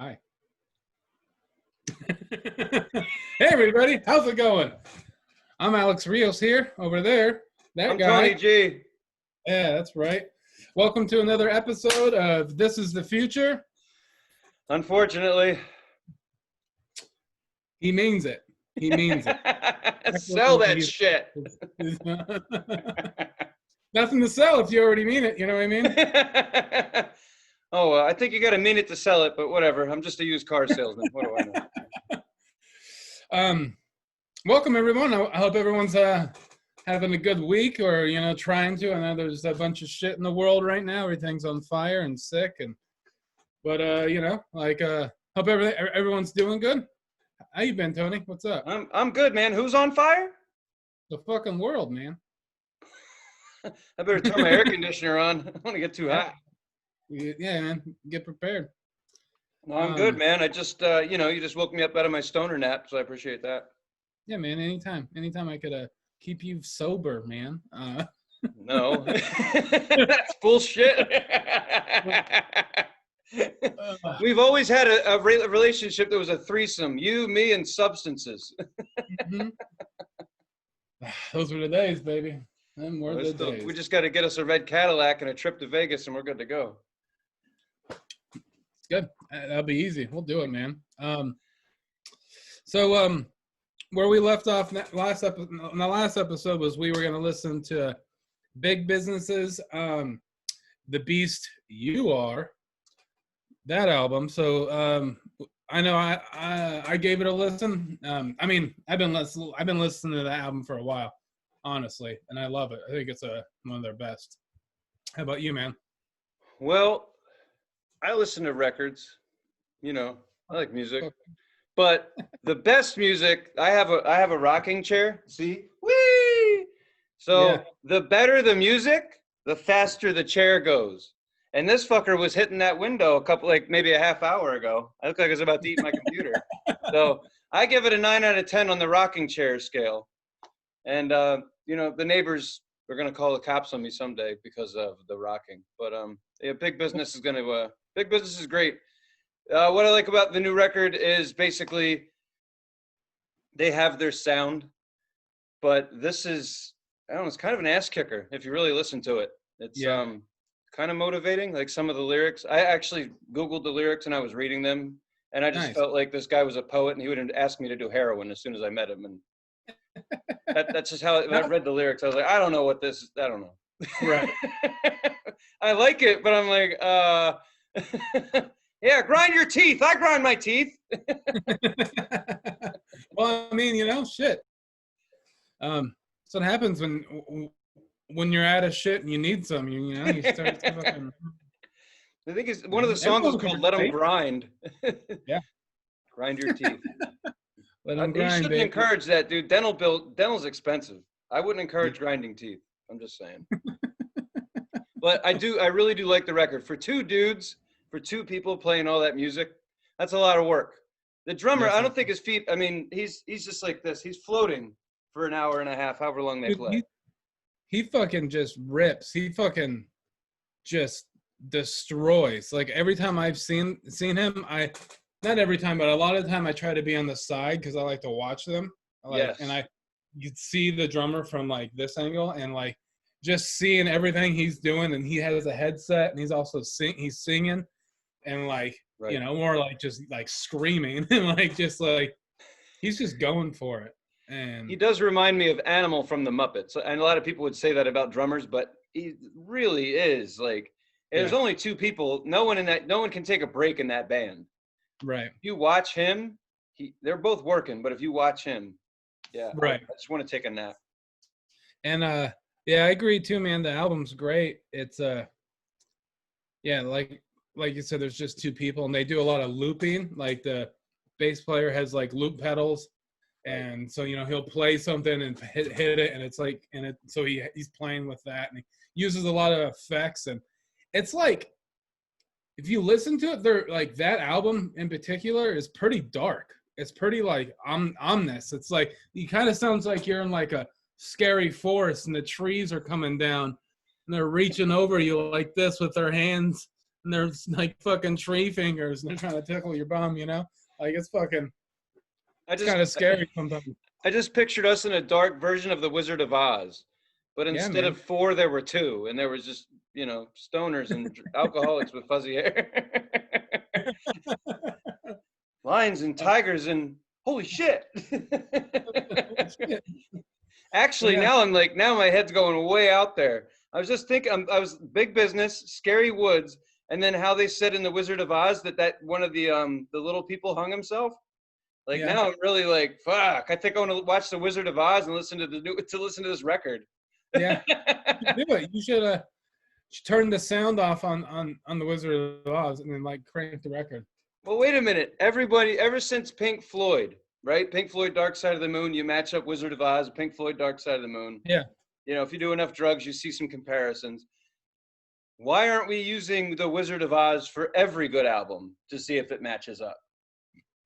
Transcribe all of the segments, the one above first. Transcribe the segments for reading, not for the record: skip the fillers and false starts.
Hi. Hey, everybody. How's it going? I'm Alex Rios here. Over there. That I'm guy. Tony G. Yeah, that's right. Welcome to another episode of This is the Future. Unfortunately. He means it. He means it. Sell that shit. Nothing to sell if you already mean it. You know what I mean? I think you got to mean it to sell it, but whatever. I'm just a used car salesman. What do I know? Welcome, everyone. I hope everyone's having a good week or, trying to. I know there's a bunch of shit in the world right now. Everything's on fire and sick. But hope everyone's doing good. How you been, Tony? What's up? I'm good, man. Who's on fire? The fucking world, man. I better turn my air conditioner on. I don't want to get too hot. Yeah, man. Get prepared. No, I'm good, man. I just, you just woke me up out of my stoner nap, so I appreciate that. Yeah, man. Anytime I could keep you sober, man. No, that's bullshit. We've always had a relationship that was a threesome. You, me, and substances. Mm-hmm. Those were the days, baby. Them were the days. We just got to get us a red Cadillac and a trip to Vegas, and we're good to go. Good. That'll be easy. We'll do it, man. So where we left off in the last episode was we were going to listen to Big Business's The Beast You Are, that album. So I know I gave it a listen. I've been listening to that album for a while, honestly, and I love it. I think it's one of their best. How about you, man? Well, I listen to records. I like music. But the best music, I have a rocking chair. See? Whee! So yeah. The better the music, the faster the chair goes. And this fucker was hitting that window maybe a half hour ago. I look like I was about to eat my computer. So I give it a 9 out of 10 on the rocking chair scale. And, the neighbors are going to call the cops on me someday because of the rocking. But Big Business is Big Business is great. What I like about the new record is basically they have their sound, but this is, it's kind of an ass kicker if you really listen to it. It's kind of motivating, like some of the lyrics. I actually Googled the lyrics and I was reading them, and I just felt like this guy was a poet and he would ask me to do heroin as soon as I met him. And that's just how I read the lyrics. I was like, I don't know what this is. I don't know. Right. I like it, but I'm like, yeah, grind your teeth. I grind my teeth. Well, shit. That's what happens when you're out of shit and you need some. You start fucking. I think one of the songs is called "Let 'Em Grind." Yeah. Grind your teeth. Let 'em grind, you shouldn't baby. encourage that, dude. Dental's expensive. I wouldn't encourage grinding teeth. I'm just saying. But I really do like the record. For two dudes, for two people playing all that music, that's a lot of work. The drummer, I don't think his feet, he's just like this. He's floating for an hour and a half, however long they play. He fucking just rips. He fucking just destroys. Like every time I've seen him, not every time, but a lot of the time I try to be on the side because I like to watch them. And you'd see the drummer from like this angle and like just seeing everything he's doing, and he has a headset and he's also singing and like more like just like screaming and like just like he's just going for it. And he does remind me of Animal from the Muppets, and a lot of people would say that about drummers, but he really is like. There's only two people. No one can take a break in that band. Right. If you watch him, they're both working, but if you watch him, right. I just want to take a nap. And I agree too, man. The album's great. It's like you said, there's just two people, and they do a lot of looping. Like the bass player has like loop pedals, and so he'll play something and hit it, and it's like, so he's playing with that, and he uses a lot of effects, and it's like if you listen to it, they're like that album in particular is pretty dark. It's pretty like ominous. It's like it kind of sounds like you're in like a scary forest and the trees are coming down and they're reaching over you like this with their hands and there's like fucking tree fingers, and they're trying to tickle your bum. You know, like it's fucking. It's kind of scary sometimes. I just pictured us in a dark version of the Wizard of Oz, but Yeah, instead man. of 4, there were 2, and there was just, you know, stoners and alcoholics with fuzzy hair, lions and tigers, and holy shit! Actually, Yeah. now my head's going way out there. I was just thinking, I was big business, scary woods, and then how they said in the Wizard of Oz that one of the little people hung himself. Like Yeah. now I'm really like, fuck. I think I want to watch the Wizard of Oz and listen to this record. Yeah. Do it. You should turn the sound off on the Wizard of Oz and then like crank the record. Well, wait a minute. Everybody, ever since Pink Floyd, right? Pink Floyd, Dark Side of the Moon. You match up Wizard of Oz, Pink Floyd, Dark Side of the Moon. Yeah. You know, if you do enough drugs, you see some comparisons. Why aren't we using the Wizard of Oz for every good album to see if it matches up?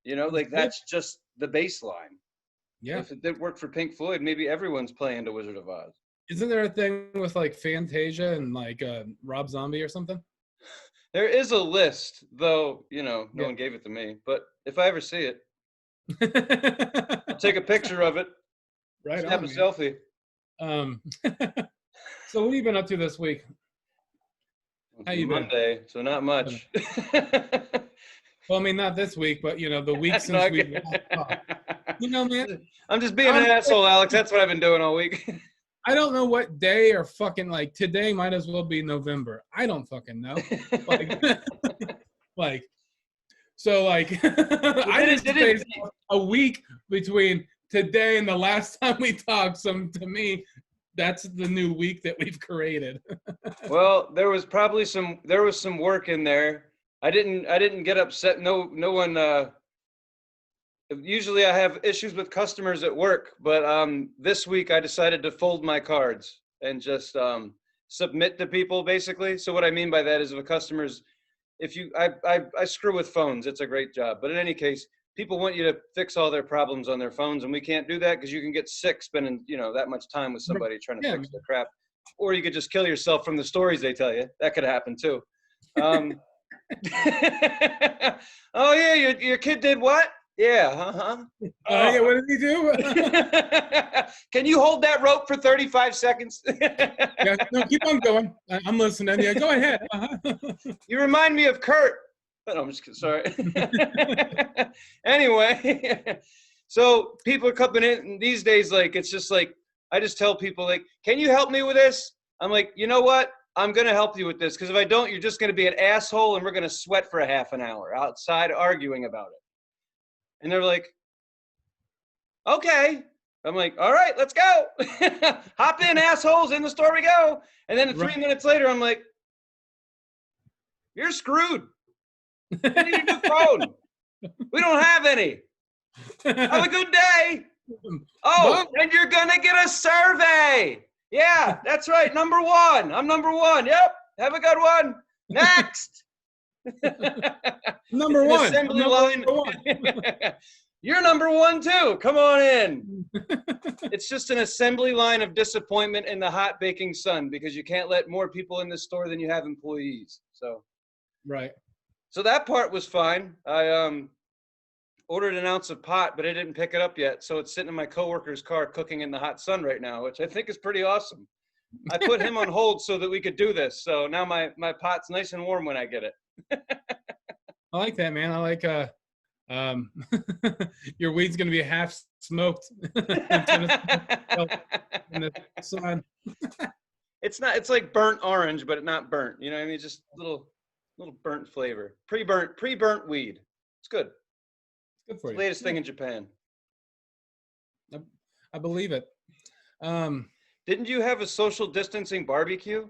You know, like that's just the baseline. Yeah. If it didn't work for Pink Floyd, maybe everyone's playing the Wizard of Oz. Isn't there a thing with like Fantasia and like Rob Zombie or something? There is a list, though, you know, no one gave it to me. But if I ever see it, I'll take a picture of it. Right. Snap a selfie. So what have you been up to this week? How you Monday, so not much. Well, I mean, not this week, but you know, the week since we you know, man. I'm just being an asshole, Alex. That's what I've been doing all week. I don't know what day or fucking like today might as well be November. I don't fucking know. Like, like so like I just spaced a week between today and the last time we talked. So to me, that's the new week that we've created. Well, there was some work in there. I didn't get upset. No one. Usually I have issues with customers at work, but this week I decided to fold my cards and just submit to people basically. So what I mean by that is if a customer's, I screw with phones, it's a great job. But in any case, people want you to fix all their problems on their phones, and we can't do that because you can get sick spending, you know, that much time with somebody trying to fix their crap. Or you could just kill yourself from the stories they tell you. That could happen too. Oh yeah, your kid did what? Yeah, Yeah, what did he do? Can you hold that rope for 35 seconds? Yeah, no, keep on going. I'm listening. Yeah, go ahead. You remind me of Kurt. No, I'm just kidding. Sorry. Anyway, so people are coming in these days. Like, it's just like, I just tell people like, can you help me with this? I'm like, you know what? I'm going to help you with this. Because if I don't, you're just going to be an asshole and we're going to sweat for a half an hour outside arguing about it. And they're like, okay. I'm like, all right, let's go. Hop in, assholes. In the store we go. And then 3 minutes later, I'm like, you're screwed. You need a new phone. We don't have any. Have a good day. Oh, and you're going to get a survey. Yeah, that's right. Number 1. I'm number 1. Yep. Have a good one. Next. Number 1. Assembly line. You're number 1 too. Come on in. It's just an assembly line of disappointment in the hot baking sun because you can't let more people in the store than you have employees. So, right. So that part was fine. I ordered an ounce of pot, but I didn't pick it up yet. So it's sitting in my coworker's car cooking in the hot sun right now, which I think is pretty awesome. I put him on hold so that we could do this. So now my pot's nice and warm when I get it. I like that, man. I like your weed's gonna be half smoked in the sun. It's like burnt orange, but not burnt. You know what I mean? Just little burnt flavor. Pre-burnt weed. It's good. It's good for you. Latest thing in Japan. I believe it. Didn't you have a social distancing barbecue?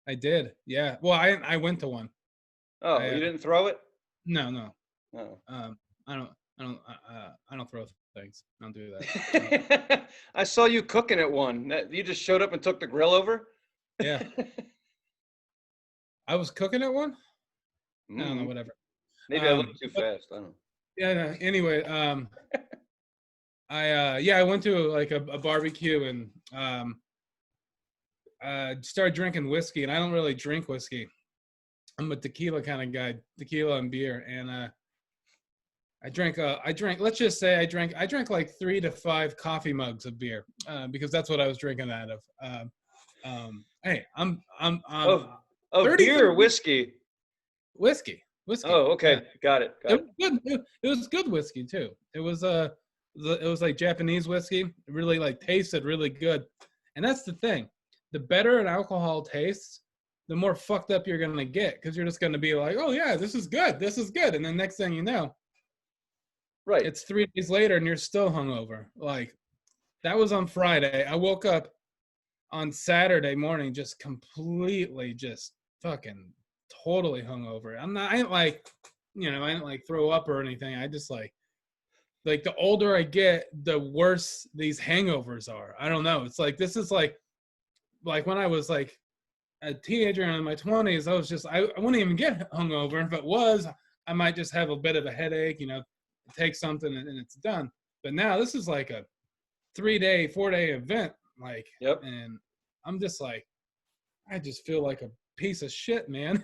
I did. Yeah. Well, I went to one. Oh, you didn't throw it? No. No. I don't throw things. I don't do that. I saw you cooking at one. You just showed up and took the grill over? Yeah. I was cooking at one? I don't know, whatever. Maybe I looked too fast. I don't know. Yeah, no, anyway, I went to like a barbecue and started drinking whiskey, and I don't really drink whiskey. I'm a tequila kind of guy, tequila and beer, and let's just say I drank like 3 to 5 coffee mugs of beer, because that's what I was drinking out of. Hey, I'm Of beer or 33 whiskey? whiskey, whiskey. Oh, Yeah, okay. Got it. Got it it. was good. It was good whiskey too. It was like Japanese whiskey. It really like tasted really good, and that's the thing. The better an alcohol tastes, the more fucked up you're gonna get, because you're just gonna be like, oh yeah, this is good, and then next thing you know, Right. it's 3 days later and you're still hungover. Like that was on Friday. I woke up on Saturday morning just completely just fucking totally hungover. I didn't like, I didn't like throw up or anything. I just like the older I get, the worse these hangovers are. I don't know. It's like this is like when I was like a teenager and in my 20s, I wouldn't even get hungover. If it was, I might just have a bit of a headache, take something and it's done. But now this is like a 3-day, 4-day event, like, Yep. and I'm just like, I just feel like a piece of shit, man.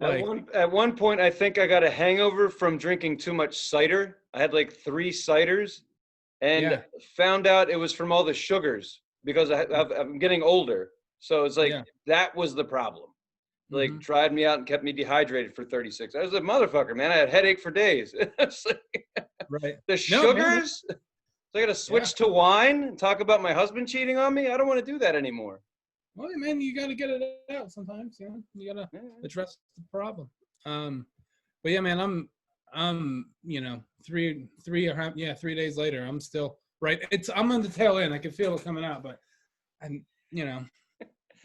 Like, At one point, I think I got a hangover from drinking too much cider. I had like 3 ciders, and yeah, found out it was from all the sugars because I'm getting older. So it's like yeah. that was the problem. Like Mhm. dried me out and kept me dehydrated for 36. I was a motherfucker, man. I had headache for days. It's like, Right. the No, man. sugars. So I got to Yeah. switch to wine and talk about my husband cheating on me. I don't want to do that anymore. Well, man, you got to get it out sometimes. You got to Yeah. address the problem. But yeah, man, I'm 3 days later, I'm still right. I'm on the tail end. I can feel it coming out, but I'm,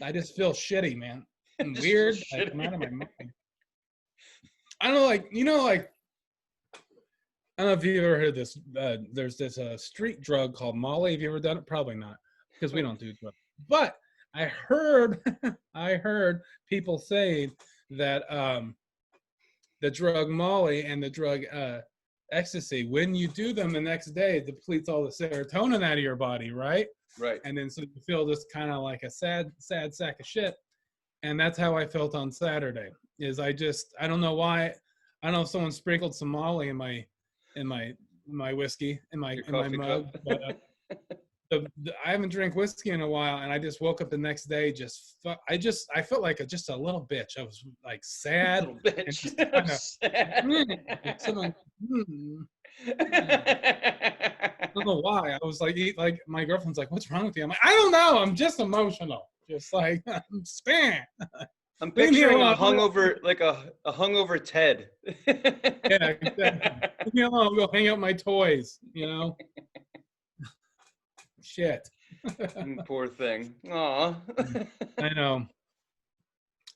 I just feel shitty, man. And Just feel weird. Like, I'm shitty. out of my mind. I don't know, like I don't know if you've ever heard this. There's this street drug called Molly. Have you ever done it? Probably not, because we don't do drugs. But I heard, I heard people saying that the drug Molly and the drug ecstasy, when you do them the next day, it depletes all the serotonin out of your body, right? Right. And then so you feel just kind of like a sad sack of shit. And that's how I felt on Saturday. I don't know why. I don't know if someone sprinkled some Molly in my whiskey in my mug, cup. but I haven't drank whiskey in a while, and I just woke up the next day I felt like just a little bitch. I was like sad. Little bitch. And just kinda, Sad. someone, I don't know why. I was like my girlfriend's like, "What's wrong with you?" I'm like, "I don't know. I'm just emotional. Just like I'm span." I'm Leave me picturing a alone. hungover, like a hungover Ted. Yeah, exactly. Leave me alone. I'll go hang out my toys. Shit. Poor thing. Aw. I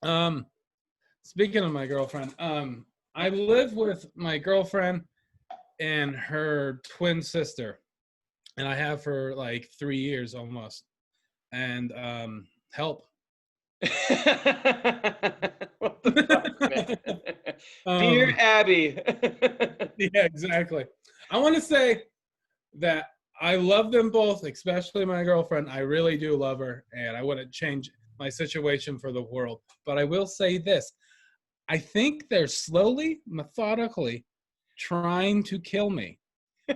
know. Speaking of my girlfriend, I live with my girlfriend and her twin sister, and I have for like 3 years almost. And help. What the fuck, man? Dear Abby. Yeah, exactly. I want to say that I love them both, especially my girlfriend. I really do love her, and I wouldn't change my situation for the world. But I will say this. I think they're slowly, methodically trying to kill me.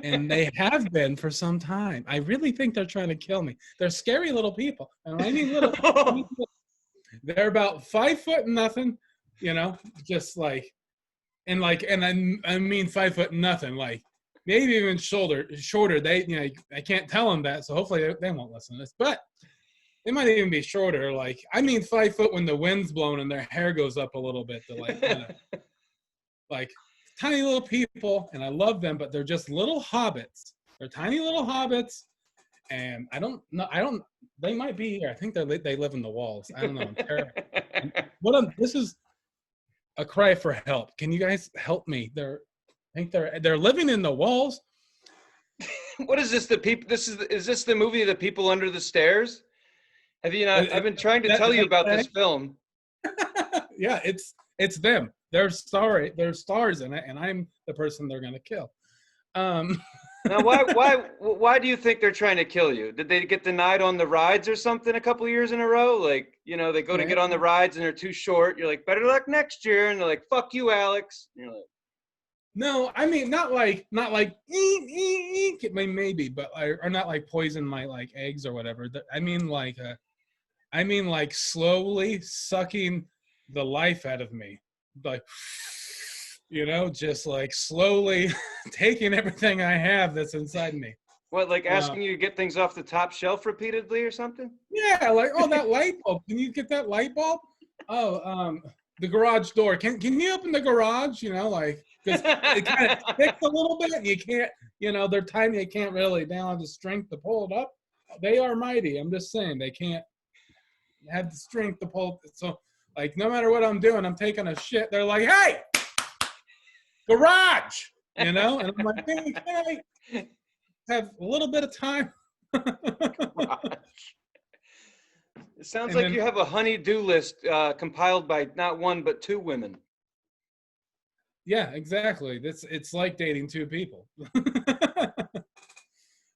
And they have been for some time. I really think they're trying to kill me. They're scary little people. And I mean little, they're about 5'0" just like, and I mean 5'0", like maybe even shorter. They, I can't tell them that, so hopefully they won't listen to this. But they might even be shorter. Like, I mean 5 foot when the wind's blowing and their hair goes up a little bit to like tiny little people, and I love them, but they're just little hobbits. They're tiny little hobbits, and I don't know. They might be here. I think they live in the walls. I don't know. I'm terrified. This is a cry for help. Can you guys help me? They're living in the walls. What is this? Is this the movie The People Under the Stairs? Have you not? I've been trying to tell you about this film. Yeah, it's them. They're stars in it, and I'm the person they're gonna kill. Now, why do you think they're trying to kill you? Did they get denied on the rides or something a couple years in a row? Like, they go to get on the rides and they're too short. You're like, better luck next year. And they're like, fuck you, Alex. And you're like, No, I mean not like eek, eek, eek. I mean, maybe, but or not like poison my like eggs or whatever. I mean like slowly sucking the life out of me, like just like slowly taking everything I have that's inside me. what, like asking you to get things off the top shelf repeatedly or something? Yeah, like, oh, that light bulb. Can you get that light bulb? Oh, the garage door. Can you open the garage? Like, because it kind of sticks a little bit. And you can't, they're tiny. You can't really. They don't have the strength to pull it up. They are mighty. I'm just saying they can't have the strength to pull it. So, like, no matter what I'm doing, I'm taking a shit. They're like, hey, garage, and I'm like, hey, can I have a little bit of time? It sounds like you have a honey-do list compiled by not one but two women. Yeah, exactly. It's like dating two people.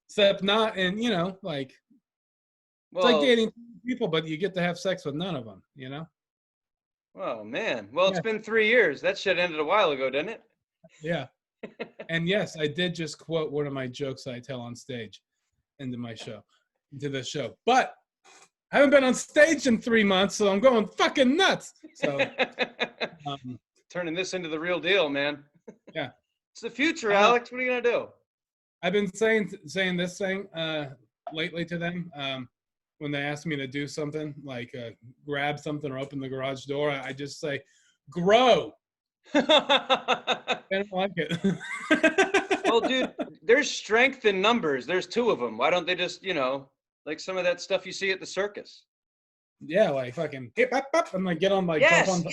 Except not, and like, it's like dating two people, but you get to have sex with none of them, Oh, man. Well, it's been 3 years. That shit ended a while ago, didn't it? Yeah. And yes, I did just quote one of my jokes I tell on stage into the show. But I haven't been on stage in 3 months, so I'm going fucking nuts. So turning this into the real deal, man. Yeah. It's the future, Alex. What are you going to do? I've been saying this thing lately to them. When they ask me to do something, like grab something or open the garage door, I just say, grow. I don't like it. Well, dude, there's strength in numbers. There's two of them. Why don't they just, like some of that stuff you see at the circus? Yeah, like fucking hip up and like get on like yes, jump on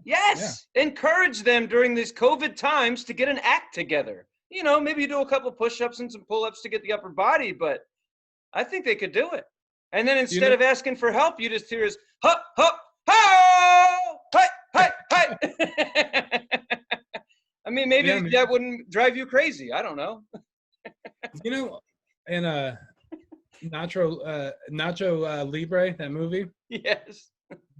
yes. Yeah. Encourage them during these COVID times to get an act together. Maybe you do a couple push-ups and some pull-ups to get the upper body, but I think they could do it. And then instead of asking for help, you just hear is hop, hop, ho, hi. I mean, maybe that wouldn't drive you crazy. I don't know. In Nacho Libre, that movie. Yes.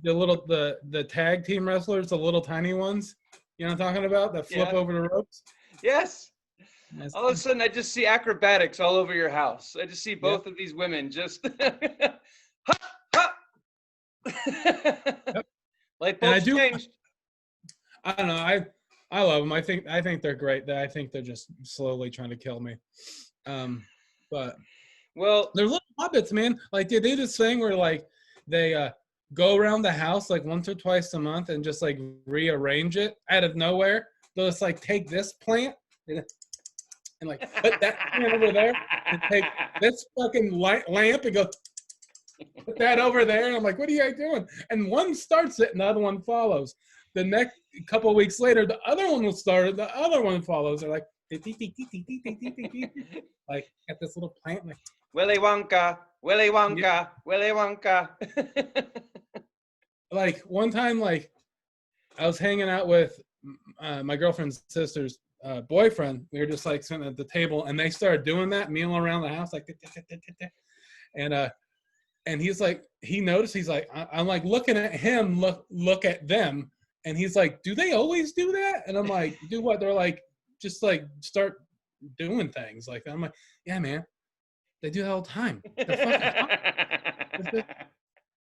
The tag team wrestlers, the little tiny ones. You know what I'm talking about? That flip over the ropes. Yes. All of a sudden, I just see acrobatics all over your house. I just see both of these women just hop, hop. Yep. Like both changed. I don't know. I love them. I think they're great. I think they're just slowly trying to kill me. But they're little puppets, man. Like they do this thing where like they go around the house like once or twice a month and just like rearrange it out of nowhere. They'll just like take this plant and like put that plant over there and take this fucking lamp and go put that over there. And I'm like, what are you guys doing? And one starts it and the other one follows. The next couple of weeks later, the other one will start, the other one follows. They're like, like at this little plant, like Willy Wonka, Willy Wonka, yeah. Willy Wonka. Like one time, like I was hanging out with my girlfriend's sister's boyfriend. We were just like sitting at the table, and they started doing that, mealing around the house, like, and he's like, he noticed. He's like, I'm like looking at him, look at them, and he's like, do they always do that? And I'm like, do what? They're like, just like start doing things like that. I'm like, yeah, man, they do that all the time.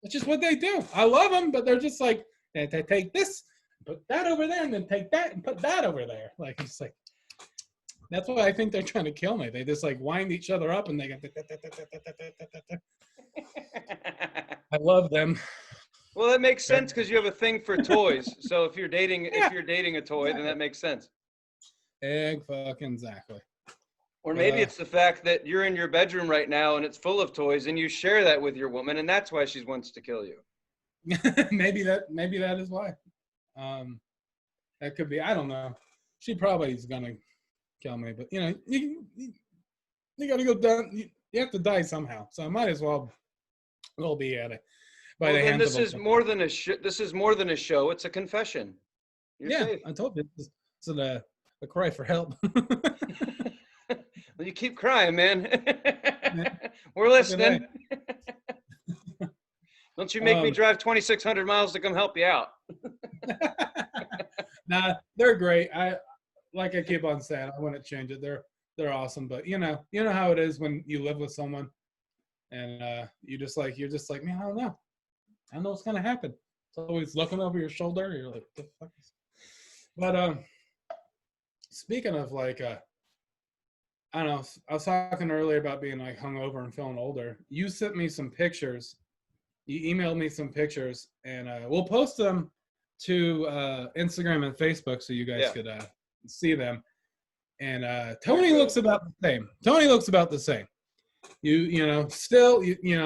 It's just what they do. I love them, but they're just like, they take this, put that over there, and then take that and put that over there. Like, it's like, that's why I think they're trying to kill me. They just like wind each other up and they go. I love them. Well, that makes sense because you have a thing for toys. So if you're dating a toy, then that makes sense. Exactly. Or maybe it's the fact that you're in your bedroom right now and it's full of toys and you share that with your woman and that's why she wants to kill you. maybe that is why. That could be. I don't know. She probably is gonna kill me, but you gotta go down. You have to die somehow, so I might as well be at it. Well, then this is more than a This is more than a show. It's a confession. You're safe. I told you. It's a cry for help. Well, you keep crying, man. Yeah, We're fucking A. listening. Don't you make me Um, drive 2,600 miles to come help you out. nah, they're great. Like I keep on saying, I wouldn't change it. They're awesome, but you know how it is when you live with someone and you're just like, man, I don't know what's gonna happen. It's always looking over your shoulder. You're like, the fuck is. But speaking of like, I don't know. I was talking earlier about being like hungover and feeling older. You sent me some pictures. You emailed me some pictures, and we'll post them to Instagram and Facebook so you guys Yeah. could see them. And Tony looks about the same. Tony looks about the same. You know, still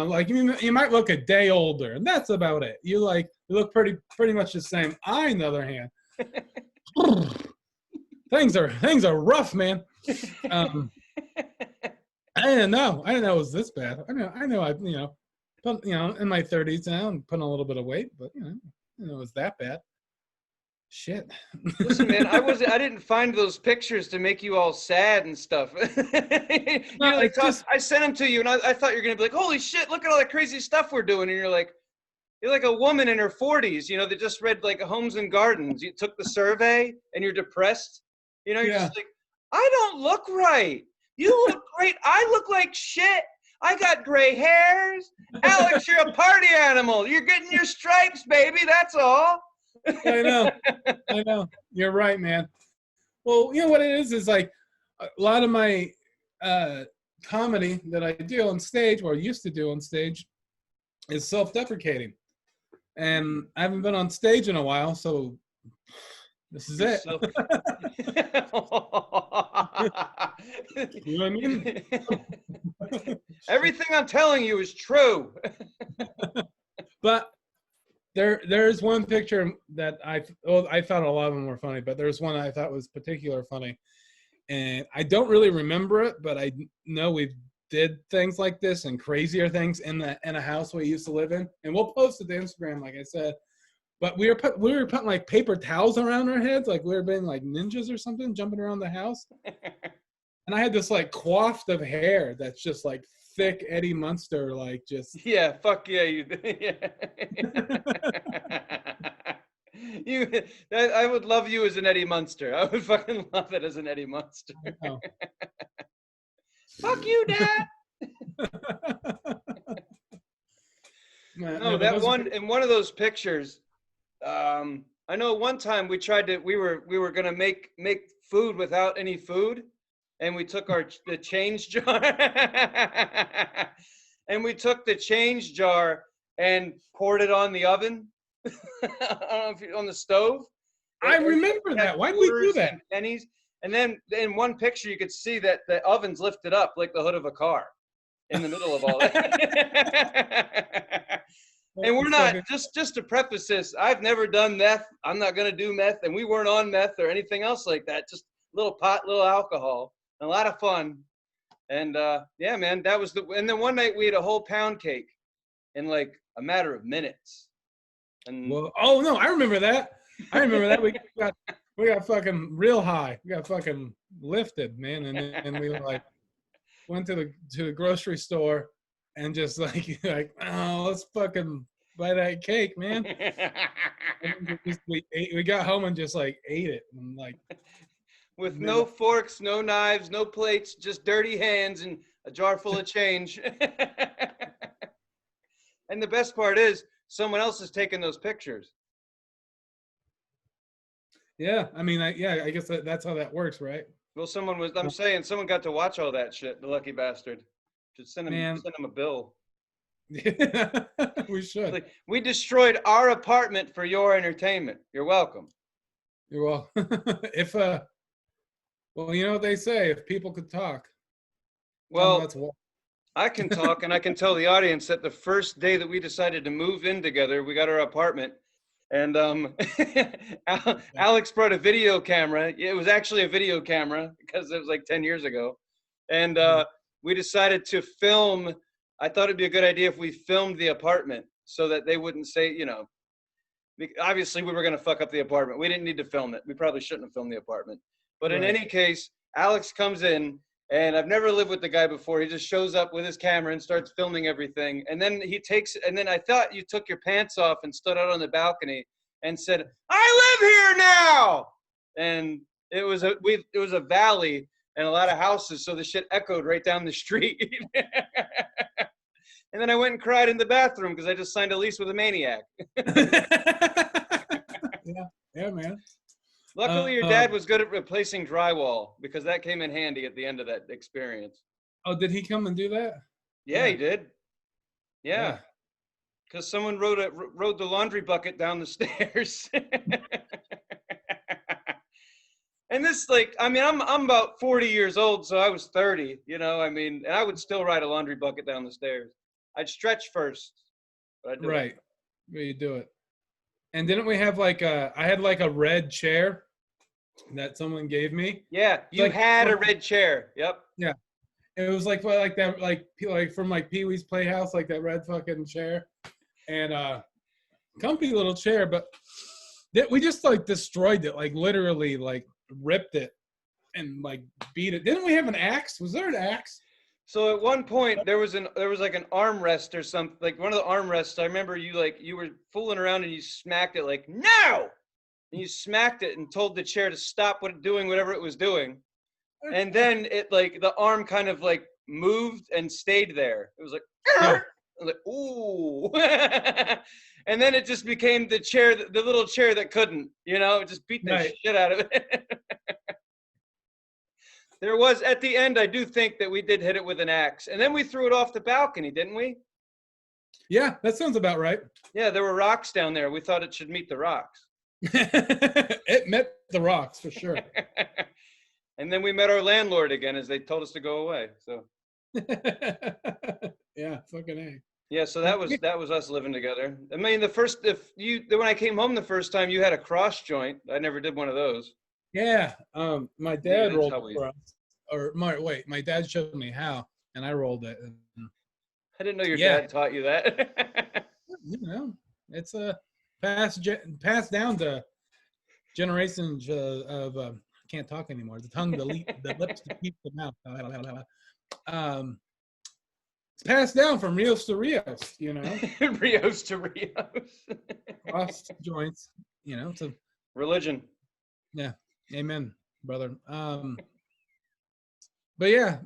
like you might look a day older, and that's about it. You look pretty much the same. I, on the other hand, things are rough, man. I didn't know it was this bad. I know but in my 30s now, I'm putting a little bit of weight, but I didn't know it was that bad. Shit. Listen, man, I didn't find those pictures to make you all sad and stuff. No, Like, it's just I sent them to you, and I thought you were gonna be like, "Holy shit, look at all that crazy stuff we're doing," and you're like a woman in her 40s, that just read like Homes and Gardens. You took the survey, and you're depressed. You're yeah. just like, I don't look right. You look great. I look like shit. I got gray hairs. Alex, you're a party animal. You're getting your stripes, baby. That's all. I know. You're right, man. Well, you know what it is like a lot of my comedy that I do on stage, or used to do on stage, is self-deprecating. And I haven't been on stage in a while, so this is it. You know what I mean? Everything I'm telling you is true. But there's one picture that I thought a lot of them were funny, but there's one I thought was particularly funny, and I don't really remember it, but I know we did things like this and crazier things in a house we used to live in, and we'll post it to Instagram, like I said. But we were putting like paper towels around our heads, like we were being like ninjas or something, jumping around the house. And I had this like coiffed of hair that's just like thick Eddie Munster, like just. Yeah, fuck yeah, you. Yeah. I would love you as an Eddie Munster. I would fucking love it as an Eddie Munster. Fuck you, Dad. No, that one in one of those pictures. I know one time we were gonna make food without any food, and we took the change jar, and we took the change jar and poured it on the oven. I don't know on the stove. I remember that. Why did we do that? Pennies. And then in one picture, you could see that the oven's lifted up like the hood of a car in the middle of all that. And we're not, just to preface this, I've never done meth. I'm not going to do meth. And we weren't on meth or anything else like that. Just little pot, little alcohol, a lot of fun. And yeah, man, that was and then one night we had a whole pound cake in like a matter of minutes. And oh no, I remember that. We got fucking real high. We got fucking lifted, man. And we like went to the grocery store and just like oh, let's fucking buy that cake, man. We got home and just like ate it and like with no forks, no knives, no plates, just dirty hands and a jar full of change. And the best part is someone else is taking those pictures. Yeah, I mean, I guess that's how that works, right? Well, someone got to watch all that shit. The lucky bastard. Should send him a bill. Yeah, we should. Like, we destroyed our apartment for your entertainment. You're welcome. You're welcome. If well, you know what they say: if people could talk. Well, I can talk, and I can tell the audience that the first day that we decided to move in together, we got our apartment. And Alex brought a video camera. It was actually a video camera because it was like 10 years ago. And we decided to film. I thought it'd be a good idea if we filmed the apartment so that they wouldn't say, obviously we were going to fuck up the apartment. We didn't need to film it. We probably shouldn't have filmed the apartment. But in any case, Alex comes in And I've never lived with the guy before. He just shows up with his camera and starts filming everything. And then and then I thought you took your pants off and stood out on the balcony and said, "I live here now." And it was a valley and a lot of houses, so the shit echoed right down the street. And then I went and cried in the bathroom because I just signed a lease with a maniac. Yeah, man. Luckily, your dad was good at replacing drywall because that came in handy at the end of that experience. Oh, did he come and do that? Yeah, he did. Yeah, because someone rode the laundry bucket down the stairs. And this, like, I mean, I'm about 40 years old, so I was 30, you know, I mean, and I would still ride a laundry bucket down the stairs. I'd stretch first, but I'd do it. Where you do it. And didn't we have I had like a red chair that someone gave me. Yeah, you had a red chair. Yep. Yeah. It was like that, like from like Pee Wee's Playhouse, like that red fucking chair. And comfy little chair, but we just like destroyed it, like literally like ripped it and like beat it. Didn't we have an axe? Was there an axe? So at one point there was like an armrest or something, like one of the armrests. I remember you were fooling around and you smacked it like, no, and you smacked it and told the chair to stop doing whatever it was doing, and then it like the arm kind of like moved and stayed there. It was like, I was like, ooh. And then it just became the little chair that couldn't, you know, it just beat the shit out of it. There was, at the end, I do think that we did hit it with an axe. And then we threw it off the balcony, didn't we? Yeah, that sounds about right. Yeah, there were rocks down there. We thought it should meet the rocks. It met the rocks, for sure. And then we met our landlord again as they told us to go away. So. Yeah, fucking A. Yeah, so that was us living together. I mean, when I came home the first time, you had a cross joint. I never did one of those. Yeah, my dad rolled it for us. My dad showed me how, and I rolled it. I didn't know your dad taught you that. You know, it's a passed down to generations of can't talk anymore. The tongue, the lips to keep the mouth. It's passed down from Rios to Rios, you know. Rios to Rios. Cross joints, you know. It's a religion. Yeah. Amen, brother. But yeah,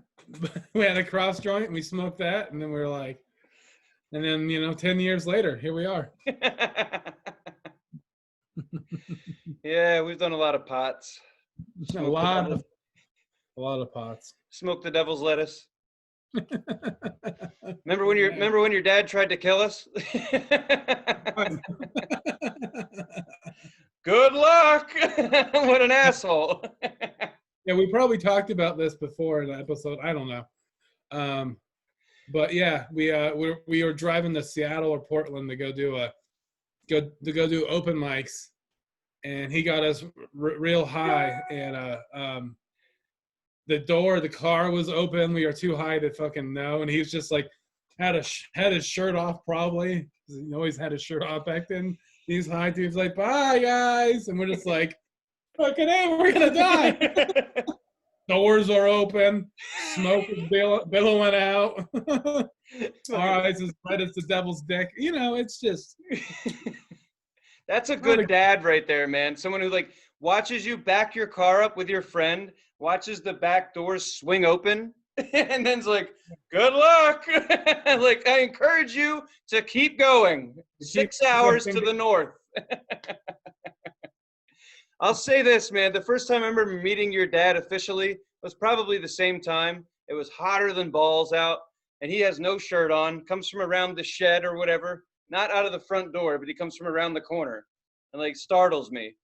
we had a cross joint and we smoked that, and then we were like, and then 10 years later, here we are. Yeah, we've done a lot of pots. A lot of pots. Smoked the devil's lettuce. Remember when your dad tried to kill us? Good luck. What an asshole. Yeah, we probably talked about this before in the episode. I don't know. But yeah, we were driving to Seattle or Portland to go do open mics, and he got us real high, and the car was open. We were too high to fucking know, and he was just like had his shirt off probably. He always had his shirt off back then. He's high too. He's like, "Bye guys," and we're just like, "Fucking hey, we're gonna die." Doors are open. Smoke is billowing out. Our eyes as red as the devil's dick. You know, it's just. That's a good dad right there, man. Someone who like watches you back your car up with your friend, watches the back doors swing open, and then's like, "Good luck." Like, I encourage you to keep going. 6 hours to the north. I'll say this, man. The first time I remember meeting your dad officially was probably the same time. It was hotter than balls out, and he has no shirt on, comes from around the shed or whatever, not out of the front door, but he comes from around the corner and like startles me.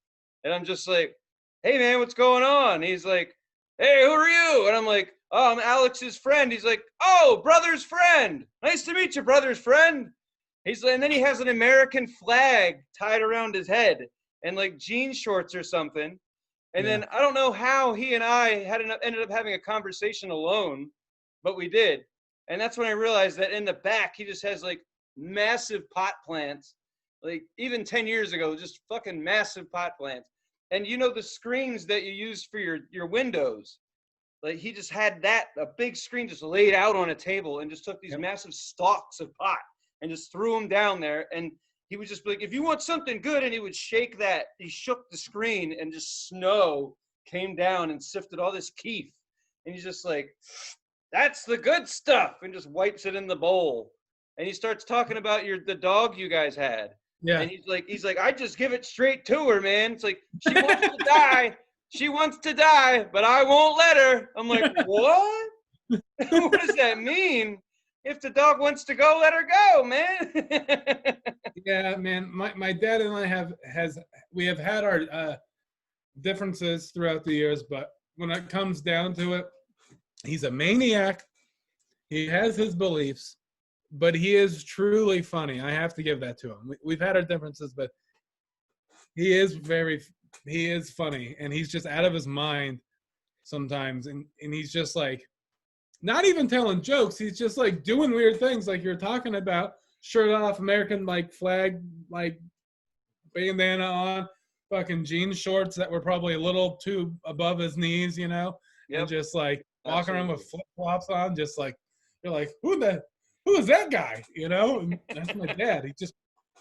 And I'm just like, "Hey, man, what's going on?" He's like, "Hey, who are you?" And I'm like, "Oh, I'm Alex's friend." He's like, "Oh, brother's friend. Nice to meet you, brother's friend." He's like, and then he has an American flag tied around his head and like jean shorts or something. And then I don't know how he and I ended up having a conversation alone, but we did. And that's when I realized that in the back, he just has like massive pot plants. Like even 10 years ago, just fucking massive pot plants. And you know, the screens that you use for your windows, Like he just had a big screen just laid out on a table and just took these massive stalks of pot and just threw them down there. And he would just be like, if you want something good, and he would shake that. He shook the screen and just snow came down and sifted all this keef. And he's just like, that's the good stuff, and just wipes it in the bowl. And he starts talking about the dog you guys had. Yeah. And he's like, I just give it straight to her, man. It's like, she wants to die. She wants to die, but I won't let her. I'm like, what? What does that mean? If the dog wants to go, let her go, man. Yeah, man. My dad and I have had our differences throughout the years, but when it comes down to it, he's a maniac. He has his beliefs, but he is truly funny. I have to give that to him. We've had our differences, but he is funny, and he's just out of his mind sometimes, and he's just like, not even telling jokes. He's just like doing weird things like you're talking about, shirt off, American like flag, like bandana on, fucking jean shorts that were probably a little too above his knees, you know, and just like walking around with flip flops on, just like, you're like, who is that guy? You know, and that's my dad. He's just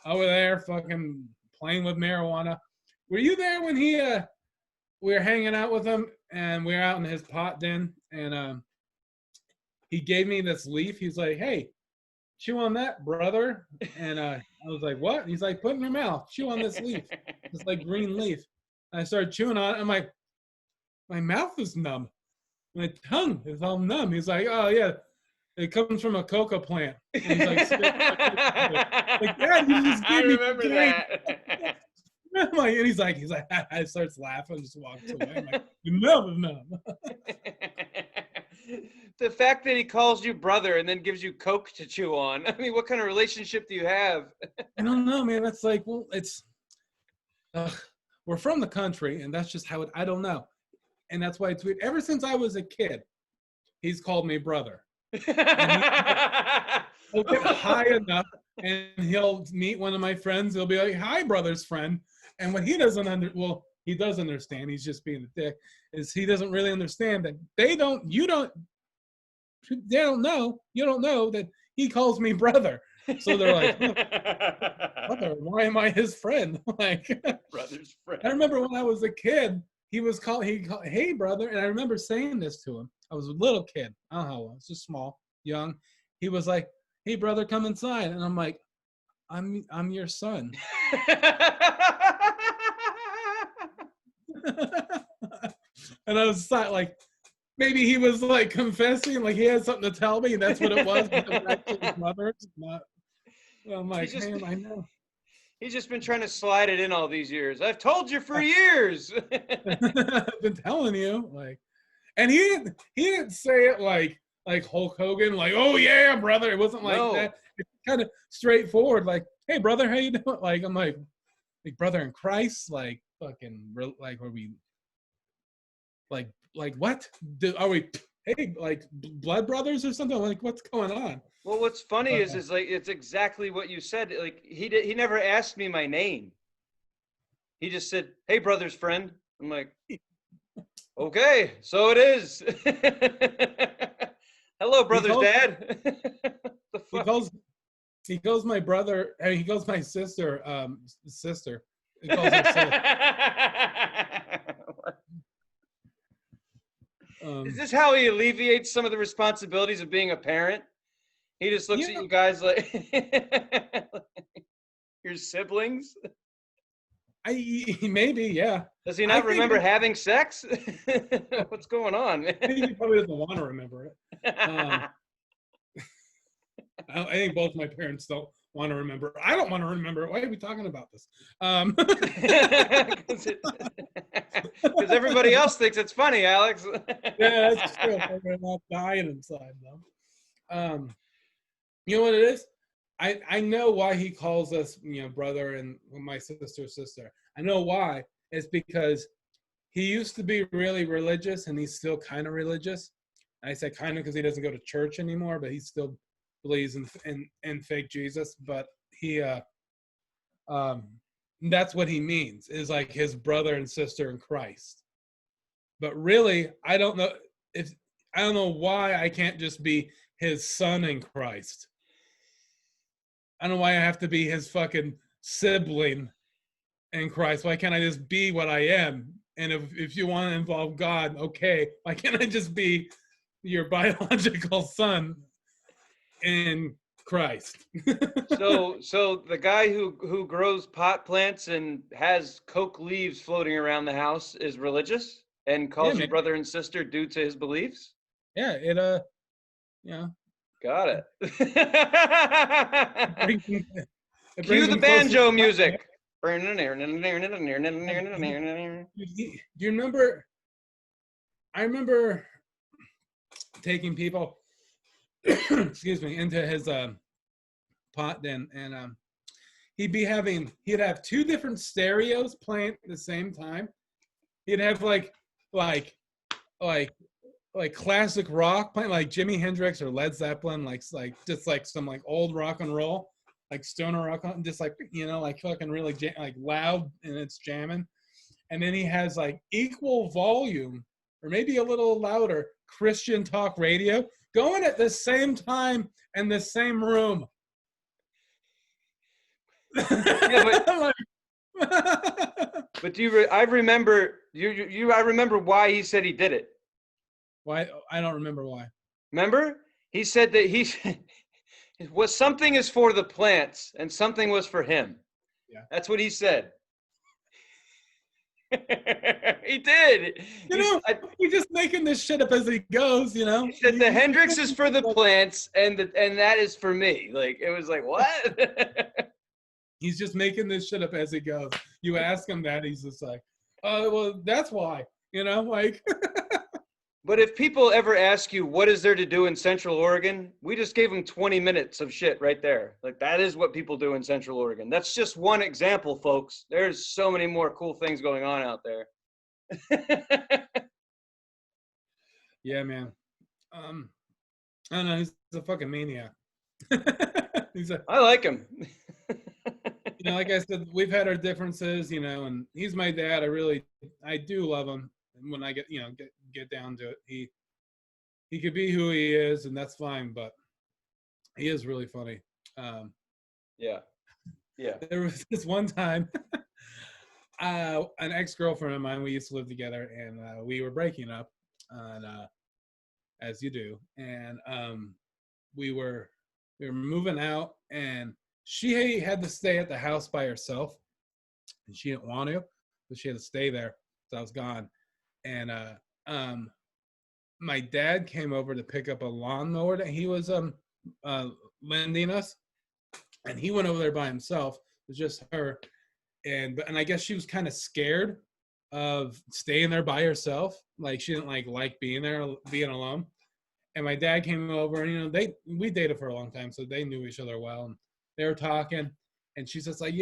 over there fucking playing with marijuana. Were you there when we were hanging out with him and we were out in his pot den, and he gave me this leaf. He's like, hey, chew on that, brother. And I was like, what? He's like, put it in your mouth. Chew on this leaf. It's like green leaf. And I started chewing on it. I'm like, my mouth is numb. My tongue is all numb. He's like, oh, yeah, it comes from a coca plant. And he's like, Dad, you just gave me remember that. And he's like, I starts laughing, just walks away. I'm like, numb. The fact that he calls you brother and then gives you coke to chew on. I mean, what kind of relationship do you have? I don't know, man. That's like, well, we're from the country, and that's just how I don't know. And that's why it's weird. Ever since I was a kid, he's called me brother. He'll get high enough, and he'll meet one of my friends. He'll be like, hi, brother's friend. And what he doesn't he does understand. He's just being a dick. Is he doesn't really understand that you don't know that he calls me brother. So they're like, brother, why am I his friend? Like, brother's friend. I remember when I was a kid, he called, hey brother, and I remember saying this to him. I was a little kid. I don't know how old. I was just small, young. He was like, hey brother, come inside. And I'm like, I'm your son. And I was like, maybe he was like confessing, like he had something to tell me, and that's what it was. But it was actually his mother. I'm like, man, I know. He's just been trying to slide it in all these years. I've told you for years. I've been telling you, like, and he didn't say it like Hulk Hogan, like, oh yeah, brother. It wasn't like that. It's kind of straightforward, like, hey brother, how you doing? Like, I'm like brother in Christ, like fucking, like, are we like what? Are we like blood brothers or something? Like, what's going on? Well, what's funny is like it's exactly what you said. Like he never asked me my name. He just said, "Hey, brother's friend." I'm like, okay, so it is. Hello, brother's dad. He calls my brother. I mean, he calls my sister sister. He calls her sister. Is this how he alleviates some of the responsibilities of being a parent? He just looks at you guys like your siblings. Maybe, yeah. Does he not remember having sex? What's going on? He probably doesn't want to remember it. I think both my parents don't want to remember. I don't want to remember it. Why are we talking about this? Because everybody else thinks it's funny, Alex. Yeah, that's true. They're not dying inside, though. You know what it is? I know why he calls us, brother and my sister. I know why. It's because he used to be really religious, and he's still kind of religious. I say kind of because he doesn't go to church anymore, but he still believes in fake Jesus. But he, that's what he means, is like his brother and sister in Christ. But really, I don't know. if I don't know why I can't just be his son in Christ. I don't know why I have to be his fucking sibling in Christ. Why can't I just be what I am? And if you want to involve God, okay, why can't I just be your biological son in Christ? So the guy who grows pot plants and has coke leaves floating around the house is religious and calls you man. brother and sister due to his beliefs? Yeah, you know, Got it. brings him, it Cue brings the him closer. banjo music. Do you remember? I remember taking people, excuse me, into his pot den, and he'd have two different stereos playing at the same time. He'd have like like classic rock playing, like Jimi Hendrix or Led Zeppelin, like just like some like old rock and roll, like stoner rock, just like like fucking really like loud and it's jamming. And then he has like equal volume or maybe a little louder Christian talk radio going at the same time in the same room. Yeah, but I remember I remember why he said he did it. Why? I don't remember why. Remember? He said that something is for the plants and something was for him. Yeah. That's what he said. He did. He's just making this shit up as he goes, He said the Hendrix is for the plants and that is for me. Like, it was like, what? He's just making this shit up as he goes. You ask him that, he's just like, oh, well, that's why, like. But if people ever ask you, what is there to do in Central Oregon? We just gave them 20 minutes of shit right there. Like, that is what people do in Central Oregon. That's just one example, folks. There's so many more cool things going on out there. Yeah, man. I don't know. He's a fucking maniac. I like him. Like I said, we've had our differences, and he's my dad. I do love him. And when I get down to it, he could be who he is, and that's fine. But he is really funny. Yeah. There was this one time, an ex-girlfriend of mine. We used to live together, and we were breaking up, and as you do, and we were moving out, and she had to stay at the house by herself, and she didn't want to, but she had to stay there. So I was gone, and my dad came over to pick up a lawnmower that he was lending us, and he went over there by himself. It was just her, and I guess she was kind of scared of staying there by herself. Like, she didn't like being there, being alone. And my dad came over, and we dated for a long time, so they knew each other well. And they were talking, and she's just like,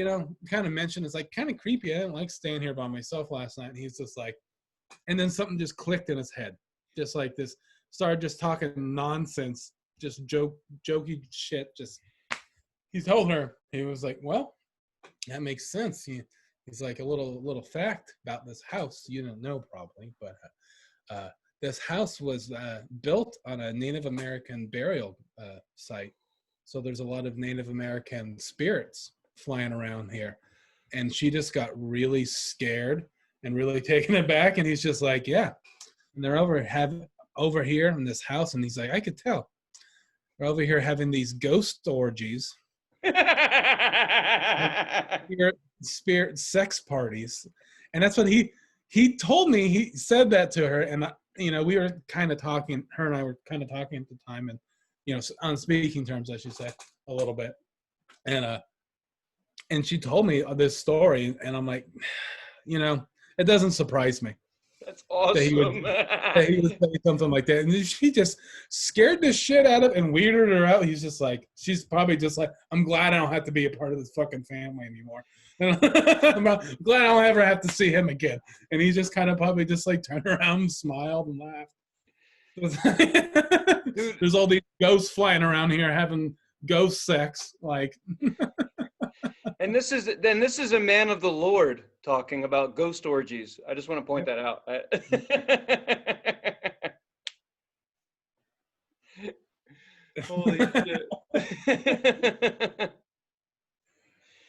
kind of mentioned, it's like kind of creepy. I didn't like staying here by myself last night. And he's just like, and then something just clicked in his head, just like this. Started just talking nonsense, just jokey shit. Just, he told her, he was like, well, that makes sense. He's like, a little fact about this house you don't know probably, but this house was built on a Native American burial site. So there's a lot of Native American spirits flying around here. And she just got really scared and really taken aback. And he's just like, yeah. And they're over here in this house. And he's like, I could tell. They're over here having these ghost orgies. Spirit sex parties. And that's what he told me. He said that to her. And we were kind of talking, her and I were kind of talking at the time, and on speaking terms, I should say, a little bit. And she told me this story, and I'm like, it doesn't surprise me. That's awesome. That he would say something like that. And she just scared the shit out of and weirded her out. He's just like, she's probably just like, I'm glad I don't have to be a part of this fucking family anymore. I'm glad I don't ever have to see him again. And he just kind of probably just like turned around and smiled and laughed. There's all these ghosts flying around here having ghost sex, like. And this is a man of the Lord talking about ghost orgies. I just want to point that out. Holy shit.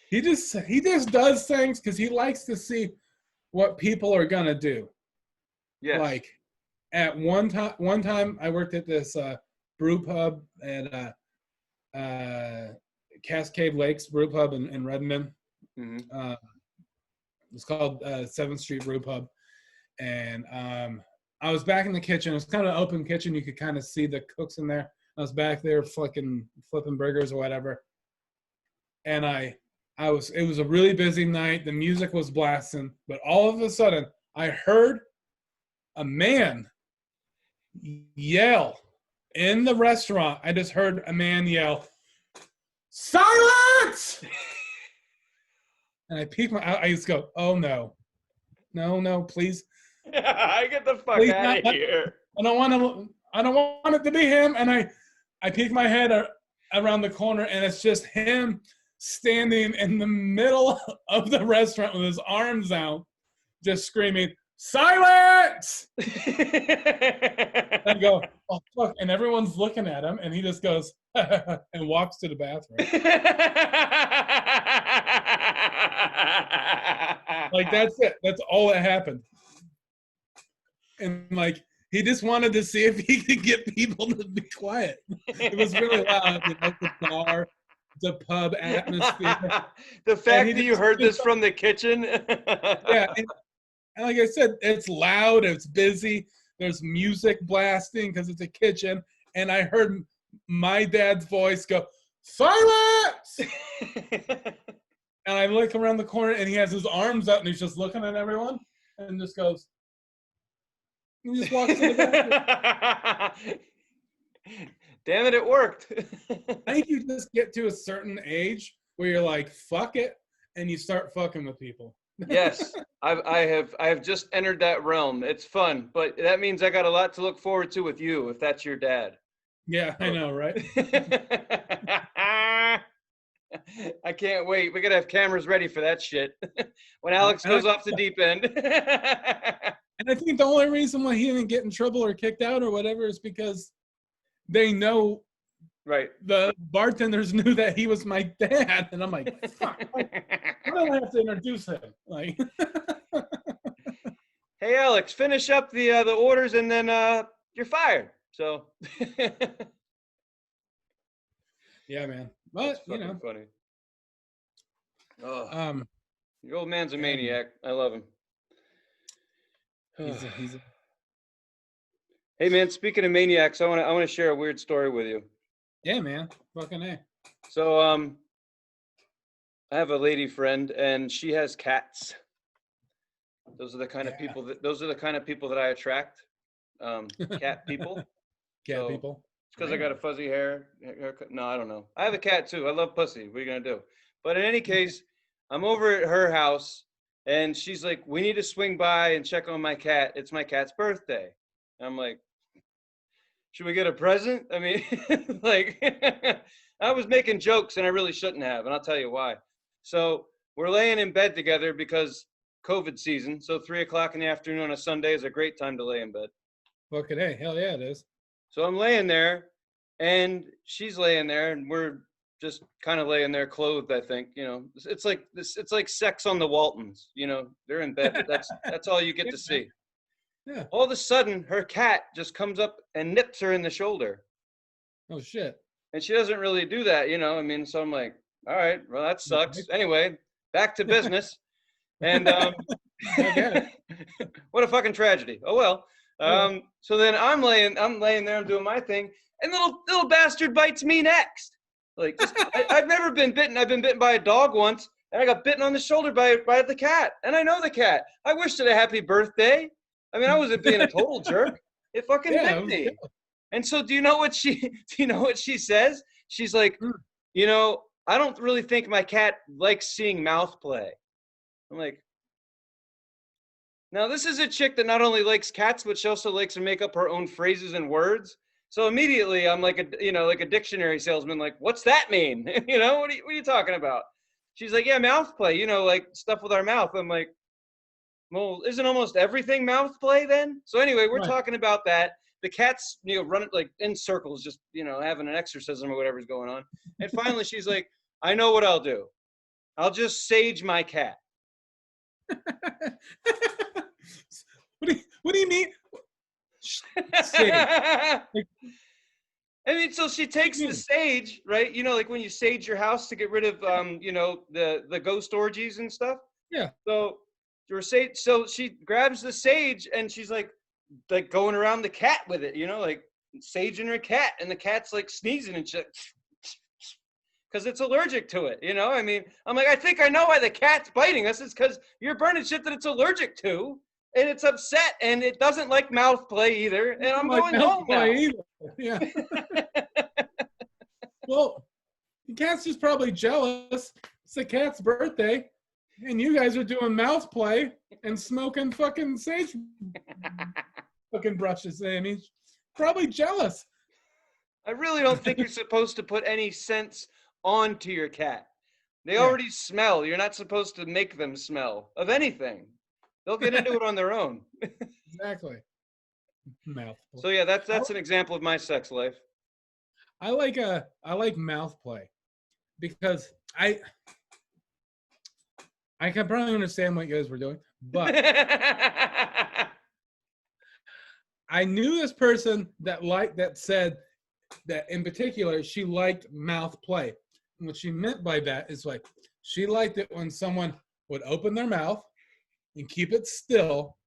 He just does things because he likes to see what people are gonna do. Yes. Like at one time I worked at this brew pub at Cascade Lakes Brew Pub in Redmond. Mhm. It's called 7th Street Brew Pub, and I was back in the kitchen. It was kind of an open kitchen. You could kind of see the cooks in there. I was back there flipping burgers or whatever, and it was a really busy night. The music was blasting, but all of a sudden I heard a man yell in the restaurant. I just heard a man yell, "Silence!" And I peek my. I just go, "Oh no, no, please, I get the fuck please out not. of here. I don't want to. I don't want it to be him." And I peek my head around the corner, and it's just him standing in the middle of the restaurant with his arms out, just screaming, "Silence!" And go, "Oh fuck!" And everyone's looking at him, and he just goes and walks to the bathroom. Like that's it. That's all that happened. And like he just wanted to see if he could get people to be quiet. It was really loud, the bar, the pub atmosphere. The fact he that you just- heard this from the kitchen. Yeah, and like I said, it's loud, it's busy. There's music blasting because it's a kitchen, and I heard my dad's voice go, "Silence!" And I look around the corner, and he has his arms out, and he's just looking at everyone, and just goes. He just walks to the bathroom. Damn it, it worked. I think you just get to a certain age where you're like, "Fuck it," and you start fucking with people. Yes, I have just entered that realm. It's fun, but that means I got a lot to look forward to with you if that's your dad. Yeah, I know, right? I can't wait. We gotta have cameras ready for that shit. When Alex goes off the deep end. And I think the only reason why he didn't get in trouble or kicked out or whatever is because they know Right. the bartenders knew that he was my dad, and I'm like, fuck, why do I have to introduce him? Like, Hey Alex, finish up the orders and then you're fired. So yeah, man. that's But you fucking know, funny. Oh, um, your old man's a yeah, maniac. I love him. he's a Hey man, speaking of maniacs, I want to share a weird story with you. yeah, man. Fucking A. So I have a lady friend and she has cats. Those are the kind of people that I attract. Cat people. Cat So, people. It's because I got a fuzzy haircut. No, I don't know. I have a cat too. I love pussy. What are you gonna do? But in any case, I'm over at her house and she's like, "We need to swing by and check on my cat. It's my cat's birthday." And I'm like, "Should we get a present?" I mean, like, I was making jokes and I really shouldn't have, and I'll tell you why. So we're laying in bed together because COVID season. So 3:00 in the afternoon on a Sunday is a great time to lay in bed. Fucking A. Hell yeah, it is. So I'm laying there and she's laying there and we're just kind of laying there clothed, I think. You know, it's like this, it's like Sex on the Waltons, you know, they're in bed, but that's all you get to see. Yeah. All of a sudden her cat just comes up and nips her in the shoulder. Oh shit. And she doesn't really do that, you know. I mean, so I'm like, all right, well that sucks. Anyway, back to business. And what a fucking tragedy. Oh well. So then I'm laying there, I'm doing my thing, and little bastard bites me next. Like I've never been bitten. I've been bitten by a dog once, and I got bitten on the shoulder by the cat. And I know the cat. I wished it a happy birthday. I mean, I wasn't being a total jerk. It fucking bit me. And so do you know what she says? She's like, you know, I don't really think my cat likes seeing mouth play. I'm like, now this is a chick that not only likes cats, but she also likes to make up her own phrases and words. So immediately I'm like a dictionary salesman, like, what's that mean? You know, what are you talking about? She's like, yeah, mouth play, you know, like stuff with our mouth. I'm like, well, isn't almost everything mouth play then? So anyway, we're talking about that. the cat's, running like in circles, just, having an exorcism or whatever's going on. And finally she's like, I know what I'll do. I'll just sage my cat. What do you mean? Sage. I mean, so she takes the sage, right? Like when you sage your house to get rid of, the ghost orgies and stuff. Yeah. So she grabs the sage and she's like going around the cat with it, like saging her cat, and the cat's like sneezing and shit because it's allergic to it. I mean, I'm like, I think I know why the cat's biting us. It's because you're burning shit that it's allergic to, and it's upset, and it doesn't like mouth play either. And I'm going home now. Yeah. Well, the cat's just probably jealous. It's the cat's birthday, and you guys are doing mouth play and smoking fucking sage fucking brushes. I mean, probably jealous. I really don't think you're supposed to put any scents onto your cat. They already smell. You're not supposed to make them smell of anything. They'll get into it on their own. Exactly. Mouth play. So yeah, that's an example of my sex life. I like mouth play because I can probably understand what you guys were doing, but I knew this person that said that in particular she liked mouth play. And what she meant by that is like she liked it when someone would open their mouth and keep it still,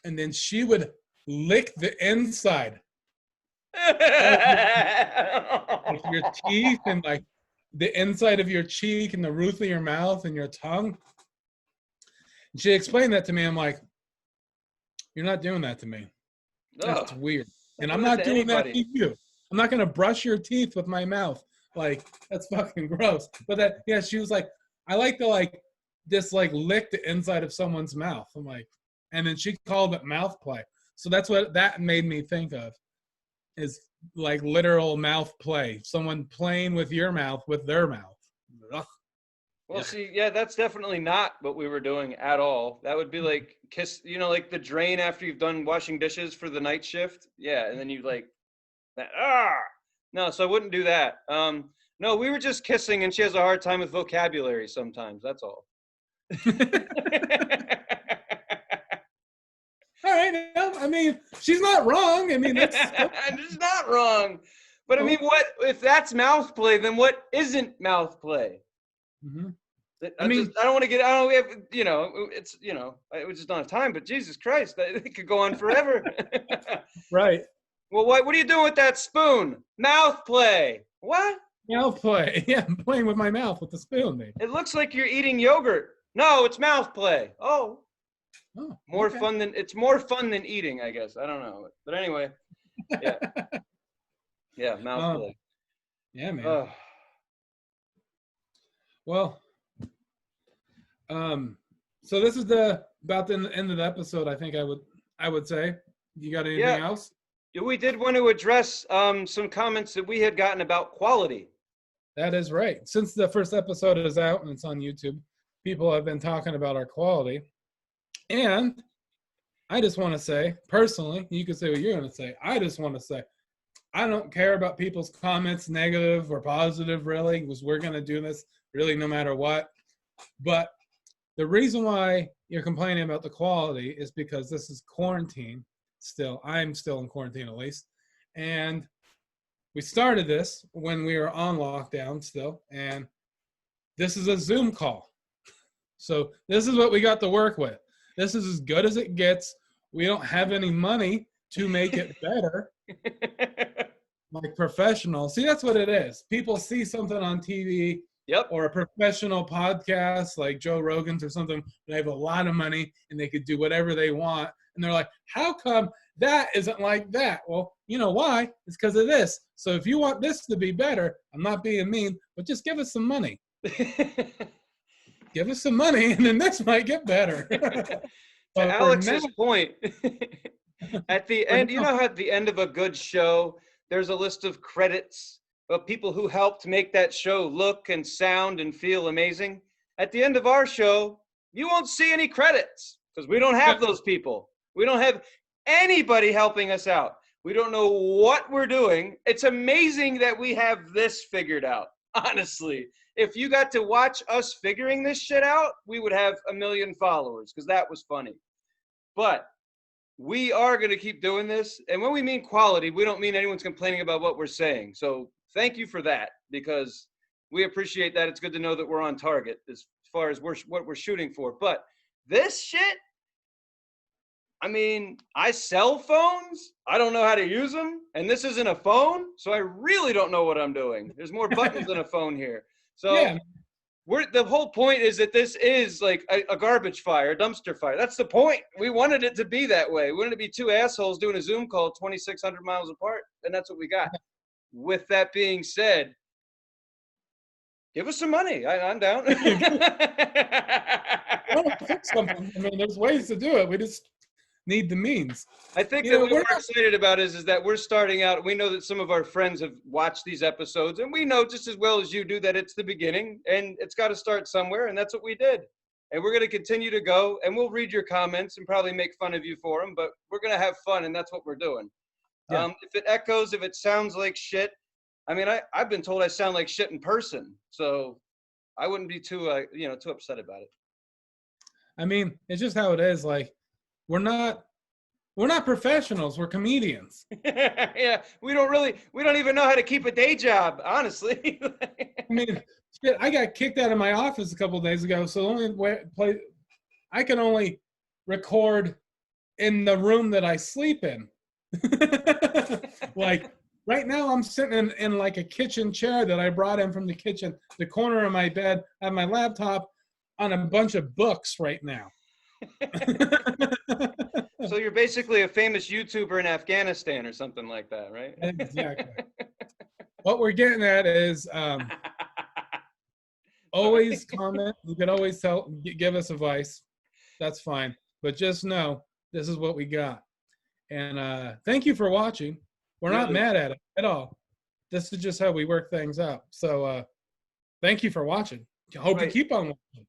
and then she would lick the inside like your teeth and like the inside of your cheek and the roof of your mouth and your tongue. And she explained that to me. I'm like, you're not doing that to me. That's weird. And I'm not doing that to you. I'm not gonna brush your teeth with my mouth. Like, that's fucking gross. But she was like, I like to like just like lick the inside of someone's mouth. I'm like, and then she called it mouth play. So that's what that made me think of, is like literal mouth play. Someone playing with your mouth with their mouth. Ugh. Well, see, yeah, that's definitely not what we were doing at all. That would be like kiss, like the drain after you've done washing dishes for the night shift. Yeah, and then you like that. No, so I wouldn't do that. No, we were just kissing, and she has a hard time with vocabulary sometimes. That's all. All right, I mean, she's not wrong. I mean, it's not wrong. But I mean, what if that's mouth play? Then what isn't mouth play? Mm-hmm. I don't want to get. I don't have. It's. We just don't have time. But Jesus Christ, it could go on forever. Right. Well, what are you doing with that spoon? Mouth play. What? Mouth play. Yeah, I'm playing with my mouth with the spoon, maybe. It looks like you're eating yogurt. No, it's mouth play. Oh, more fun than eating, I guess. I don't know, but anyway, yeah, yeah, mouth play. Yeah, man. Well, so this is about the end of the episode. I think I would say. You got anything else? We did want to address some comments that we had gotten about quality. That is right. Since the first episode is out and it's on YouTube, people have been talking about our quality. And I just want to say, personally, you can say what you're going to say. I just want to say, I don't care about people's comments, negative or positive, really, because we're going to do this really no matter what. But the reason why you're complaining about the quality is because this is quarantine still. I'm still in quarantine, at least. And we started this when we were on lockdown still. And this is a Zoom call. So this is what we got to work with. This is as good as it gets. We don't have any money to make it better. Like professional. See, that's what it is. People see something on TV or a professional podcast like Joe Rogan's or something. They have a lot of money and they could do whatever they want. And they're like, how come that isn't like that? Well, you know why? It's because of this. So if you want this to be better, I'm not being mean, but just give us some money. Give us some money, and then this might get better. To Alex's point, at the end, you know how at the end of a good show, there's a list of credits of people who helped make that show look and sound and feel amazing? At the end of our show, you won't see any credits because we don't have those people. We don't have anybody helping us out. We don't know what we're doing. It's amazing that we have this figured out, honestly. If you got to watch us figuring this shit out, we would have 1 million followers because that was funny. But we are going to keep doing this. And when we mean quality, we don't mean anyone's complaining about what we're saying. So thank you for that, because we appreciate that. It's good to know that we're on target as far as what we're shooting for. But this shit, I mean, I sell phones. I don't know how to use them. And this isn't a phone. So I really don't know what I'm doing. There's more buttons than a phone here. So Yeah. the whole point is that this is like a garbage fire, a dumpster fire. That's the point. We wanted it to be that way. We wanted to be two assholes doing a Zoom call 2,600 miles apart. And that's what we got. With that being said, give us some money. I'm down. Something. I mean, there's ways to do it. We just need the means. I think that what we're excited about is that we're starting out. We know that some of our friends have watched these episodes, and we know just as well as you do that it's the beginning, and it's got to start somewhere, and that's what we did. And we're going to continue to go, and we'll read your comments and probably make fun of you for them, but we're going to have fun, and that's what we're doing. Yeah. If it echoes, if it sounds like shit, I mean, I've been told I sound like shit in person, so I wouldn't be too upset about it. I mean, it's just how it is. Like, we're not professionals. We're comedians. Yeah, we don't even know how to keep a day job, honestly. I mean, shit, I got kicked out of my office a couple of days ago, so the only I can only record in the room that I sleep in. Like right now, I'm sitting in like a kitchen chair that I brought in from the kitchen, the corner of my bed. I have my laptop on a bunch of books right now. So you're basically a famous YouTuber in Afghanistan or something like that, right? Exactly. What we're getting at is always comment. You can always give us advice. That's fine. But just know this is what we got. And thank you for watching. We're not mad at it at all. This is just how we work things out. So thank you for watching. Hope you keep on watching.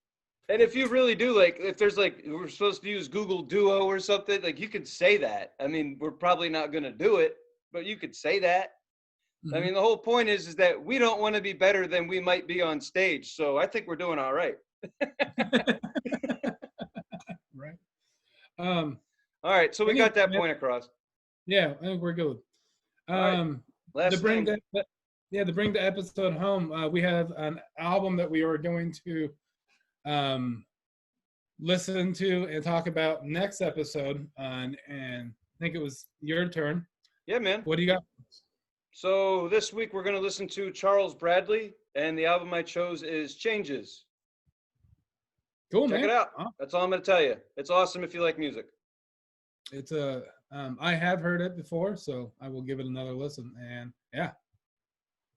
And if you really do, like, if there's like, we're supposed to use Google Duo or something, like you could say that. I mean, we're probably not going to do it, but you could say that. Mm-hmm. I mean, the whole point is that we don't want to be better than we might be on stage. So I think we're doing all right. Right. All right. So we got that point across. Yeah, I think we're good. To bring the episode home, we have an album that we are going to listen to and talk about next episode, and I think it was your turn. Yeah, man. What do you got? So this week we're going to listen to Charles Bradley, and the album I chose is Changes. Cool, man. Check it out. Huh? That's all I'm going to tell you. It's awesome if you like music. It's I have heard it before, so I will give it another listen. And yeah.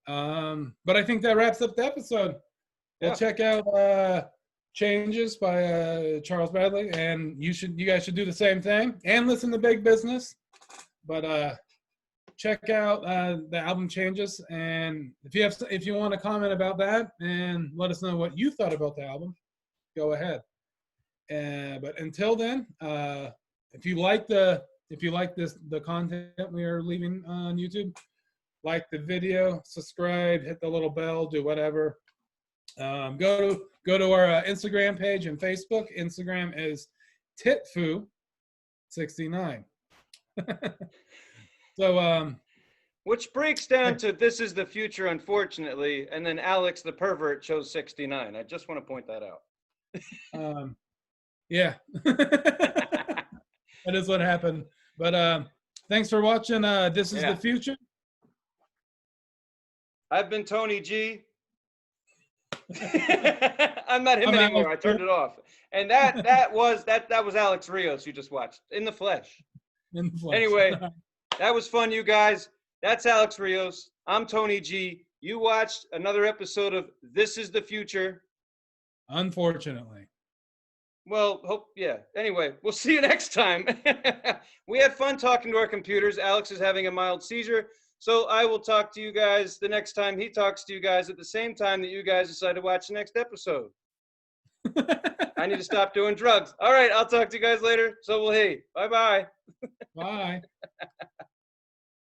But I think that wraps up the episode. We'll check out Changes by Charles Bradley, and you guys should do the same thing and listen to Big Business. But check out the album Changes, and if you want to comment about that and let us know what you thought about the album, go ahead. But until then, if you like the content we are leaving on YouTube, like the video, subscribe, hit the little bell, do whatever. Go to our Instagram page and Facebook. Instagram is Titfu69. So which breaks down to This Is the Future, unfortunately, and then Alex the pervert chose 69. I just want to point that out. Yeah. That is what happened. But thanks for watching. This is the Future. I've been Tony G. I'm not him anymore. I turned it off. And that was Alex Rios you just watched in the flesh. Anyway, that was fun, you guys. That's Alex Rios. I'm Tony G. You watched another episode of This Is the Future. Unfortunately. Well, Anyway, we'll see you next time. We had fun talking to our computers. Alex is having a mild seizure. So I will talk to you guys the next time he talks to you guys at the same time that you guys decide to watch the next episode. I need to stop doing drugs. All right, I'll talk to you guys later. So will he. Bye-bye. Bye.